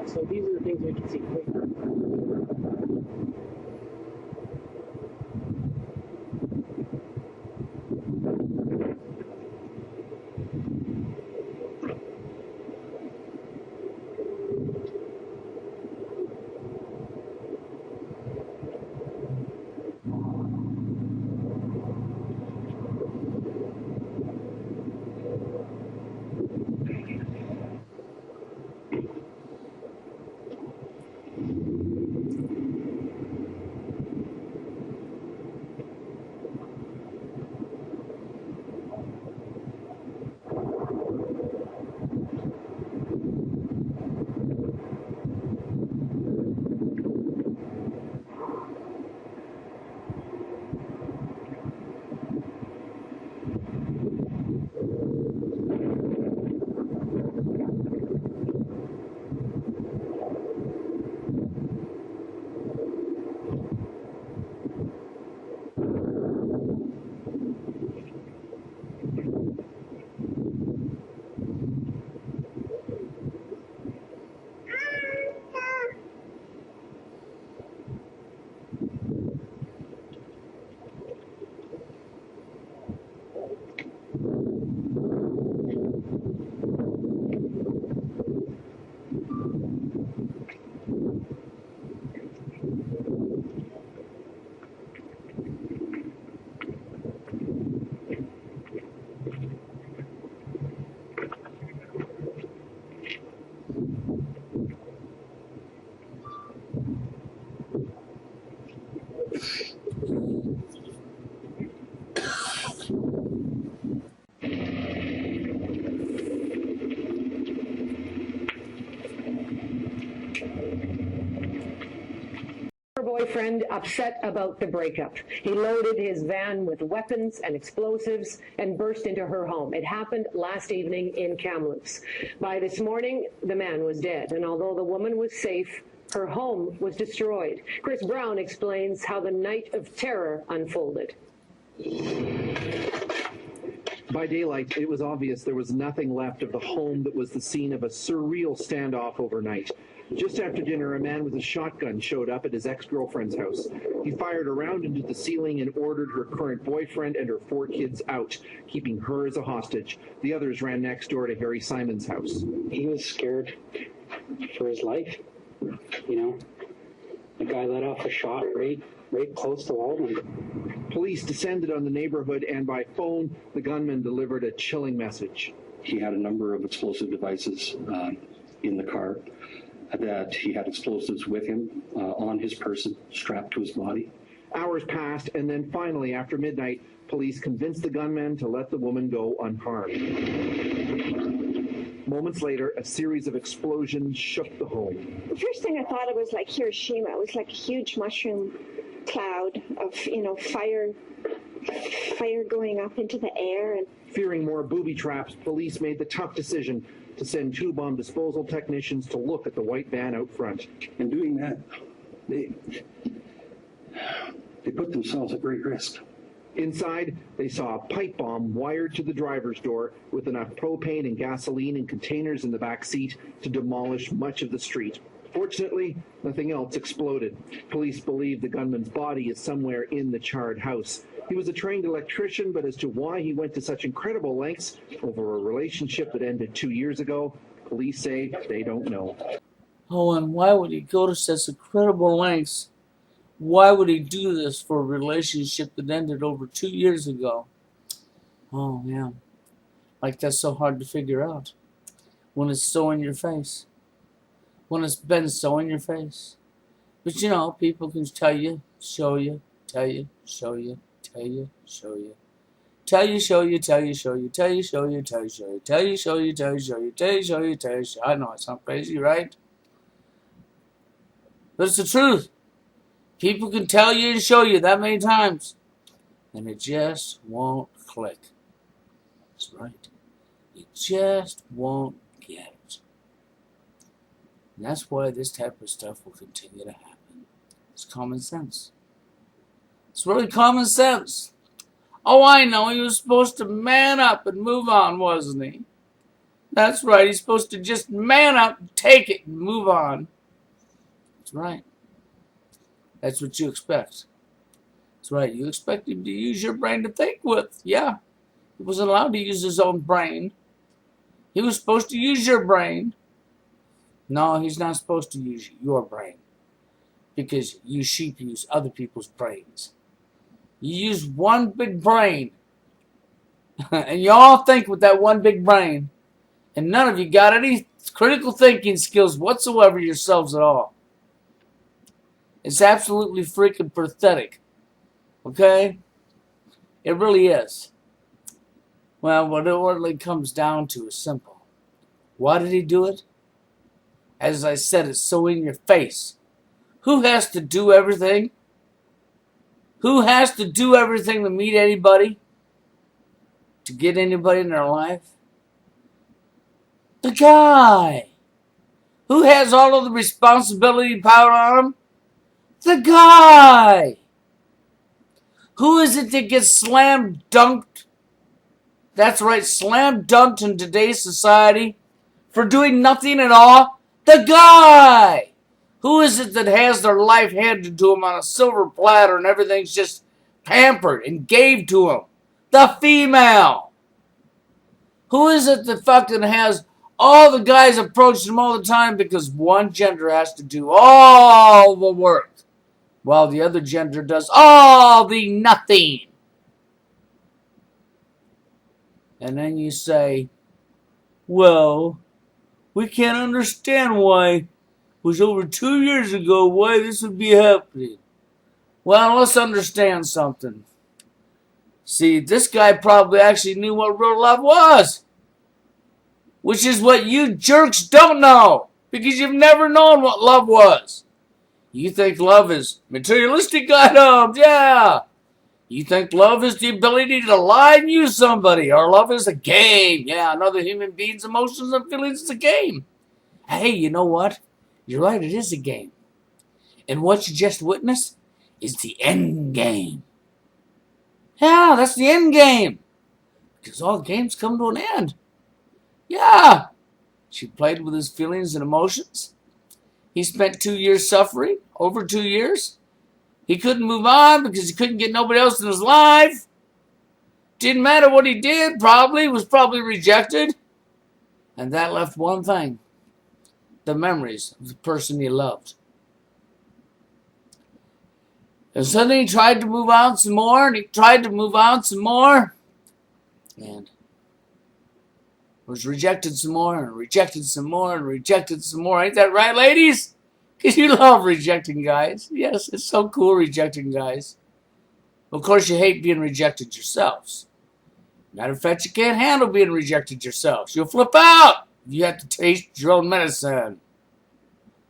So these are the things we can see quicker. Her boyfriend upset about the breakup. He loaded his van with weapons and explosives and burst into her home. It happened last evening in Kamloops. By this morning, the man was dead, and although the woman was safe, her home was destroyed. Chris Brown explains how the night of terror unfolded. By daylight, it was obvious there was nothing left of the home that was the scene of a surreal standoff overnight. Just after dinner, a man with a shotgun showed up at his ex-girlfriend's house. He fired a round into the ceiling and ordered her current boyfriend and her 4 kids out, keeping her as a hostage. The others ran next door to Harry Simon's house. He was scared for his life. You know, the guy let off a shot right close to Walden. Police descended on the neighborhood, and by phone, the gunman delivered a chilling message. He had a number of explosive devices in the car, that he had explosives with him on his person, strapped to his body. Hours passed, and then finally, after midnight, police convinced the gunman to let the woman go unharmed. Moments later, a series of explosions shook the home. The first thing I thought it was like Hiroshima. It was like a huge mushroom cloud of, fire going up into the air. And fearing more booby traps, police made the tough decision to send 2 bomb disposal technicians to look at the white van out front. In doing that, they put themselves at great risk. Inside, they saw a pipe bomb wired to the driver's door with enough propane and gasoline in containers in the back seat to demolish much of the street. Fortunately, nothing else exploded. Police believe the gunman's body is somewhere in the charred house. He was a trained electrician, but as to why he went to such incredible lengths over a relationship that ended 2 years ago, police say they don't know. Oh, and why would he go to such incredible lengths? Why would he do this for a relationship that ended over 2 years ago? Oh, man. Like, that's so hard to figure out when it's so in your face. When it's been so in your face. But people can tell you, show you, tell you, show you, tell you, show you. Tell you, show you, tell you, show you, tell you, show you, tell you, show you, tell you, show you, tell you, show you, tell you, show you, tell you, show you. I know it sounds crazy, right? But it's the truth. People can tell you and show you that many times. And it just won't click. That's right. You just won't get it. And that's why this type of stuff will continue to happen. It's common sense. It's really common sense. Oh, I know. He was supposed to man up and move on, wasn't he? That's right. He's supposed to just man up, take it, and move on. That's right. That's what you expect. That's right. You expect him to use your brain to think with. Yeah. He wasn't allowed to use his own brain. He was supposed to use your brain. No, he's not supposed to use your brain. Because you sheep use other people's brains. You use one big brain. And you all think with that one big brain. And none of you got any critical thinking skills whatsoever yourselves at all. It's absolutely freaking pathetic. Okay? It really is. Well, what it really comes down to is simple. Why did he do it? As I said, it's so in your face. Who has to do everything? Who has to do everything to meet anybody? To get anybody in their life? The guy. Who has all of the responsibility and power on him? The guy. Who is it that gets slam dunked? That's right, slam dunked in today's society for doing nothing at all? The guy. Who is it that has their life handed to them on a silver platter and everything's just pampered and gave to them? The female. Who is it that fucking has all the guys approach them all the time because one gender has to do all the work while the other gender does all the nothing? And then you say, well, we can't understand why it was over 2 years ago why this would be happening. Well, let's understand something. See, this guy probably actually knew what real love was. Which is what you jerks don't know. Because you've never known what love was. You think love is materialistic items. Yeah. You think love is the ability to lie and use somebody. Or love is a game. Yeah, another human being's emotions and feelings is a game. Hey, you know what? You're right, it is a game. And what you just witnessed is the end game. Yeah, that's the end game. Because all games come to an end. Yeah. She played with his feelings and emotions. He spent 2 years suffering. Over 2 years. He couldn't move on because he couldn't get nobody else in his life. Didn't matter what he did, probably. Was probably rejected. And that left one thing. The memories of the person he loved. And suddenly he tried to move on some more, and he tried to move on some more, and was rejected some more, and rejected some more, and rejected some more. Ain't that right, ladies? Because you love rejecting guys. Yes, it's so cool rejecting guys. Of course, you hate being rejected yourselves. Matter of fact, you can't handle being rejected yourselves. You'll flip out. You have to taste your own medicine.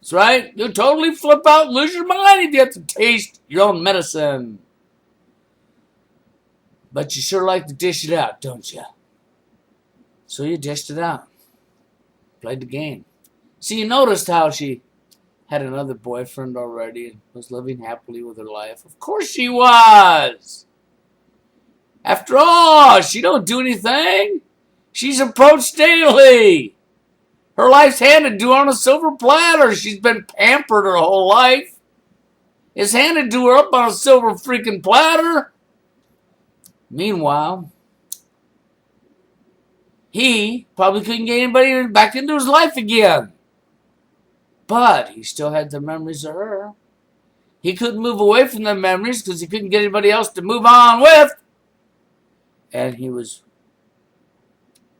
That's right. You'll totally flip out and lose your mind if you have to taste your own medicine. But you sure like to dish it out, don't you? So you dished it out. Played the game. See, you noticed how she had another boyfriend already and was living happily with her life. Of course she was. After all, she don't do anything. She's approached daily. Her life's handed to her on a silver platter. She's been pampered her whole life. It's handed to her up on a silver freaking platter. Meanwhile, he probably couldn't get anybody back into his life again. But he still had the memories of her. He couldn't move away from the memories because he couldn't get anybody else to move on with. And he was...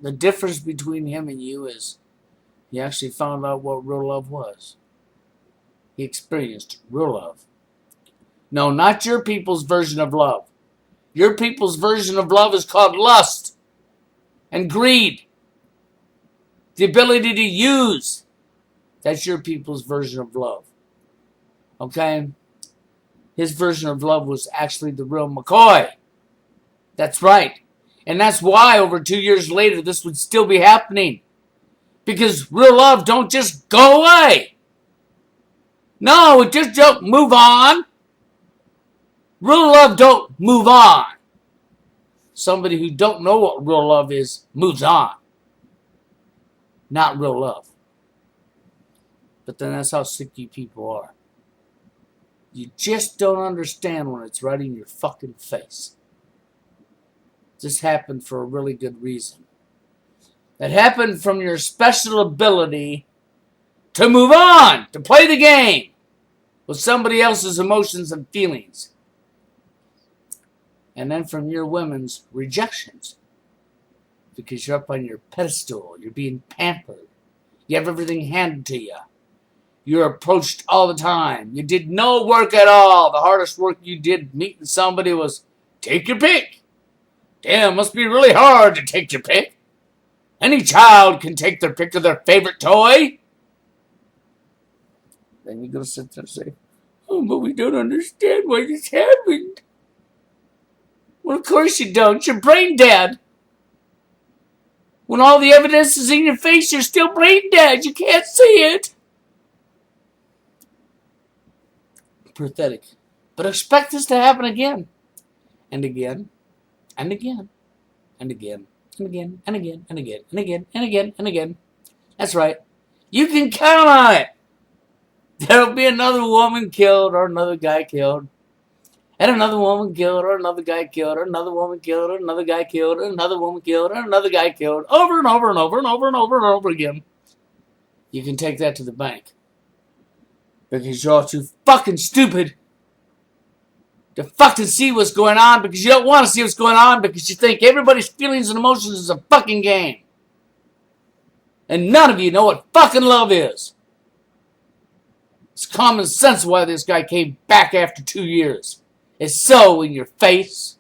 The difference between him and you is he actually found out what real love was. He experienced real love. No, not your people's version of love. Your people's version of love is called lust and greed. The ability to use. That's your people's version of love. Okay? His version of love was actually the real McCoy. That's right. And that's why over 2 years later this would still be happening. Because real love don't just go away. No, it just don't move on. Real love don't move on. Somebody who don't know what real love is moves on. Not real love. But then that's how sick you people are. You just don't understand when it's right in your fucking face. This happened for a really good reason. It happened from your special ability to move on, to play the game with somebody else's emotions and feelings. And then from your women's rejections. Because you're up on your pedestal, you're being pampered. You have everything handed to you. You're approached all the time. You did no work at all. The hardest work you did meeting somebody was take your pick. Damn, it must be really hard to take your pick. Any child can take their pick of their favorite toy. Then you're going to sit there and say, oh, but we don't understand why this happened. Well, of course you don't. You're brain dead. When all the evidence is in your face, you're still brain dead. You can't see it. Pathetic. But expect this to happen again. And again. And again. And again. And again. And again. And again. And again. And again. And again. That's right. You can count on it. There'll be another woman killed or another guy killed. And another woman killed, or another guy killed, or another woman killed, or another guy killed, or another woman killed, or another guy killed, over and over and over and over and over and over again. You can take that to the bank. Because you're all too fucking stupid to fucking see what's going on, because you don't want to see what's going on, because you think everybody's feelings and emotions is a fucking game. And none of you know what fucking love is. It's common sense why this guy came back after 2 years. It's so in your face.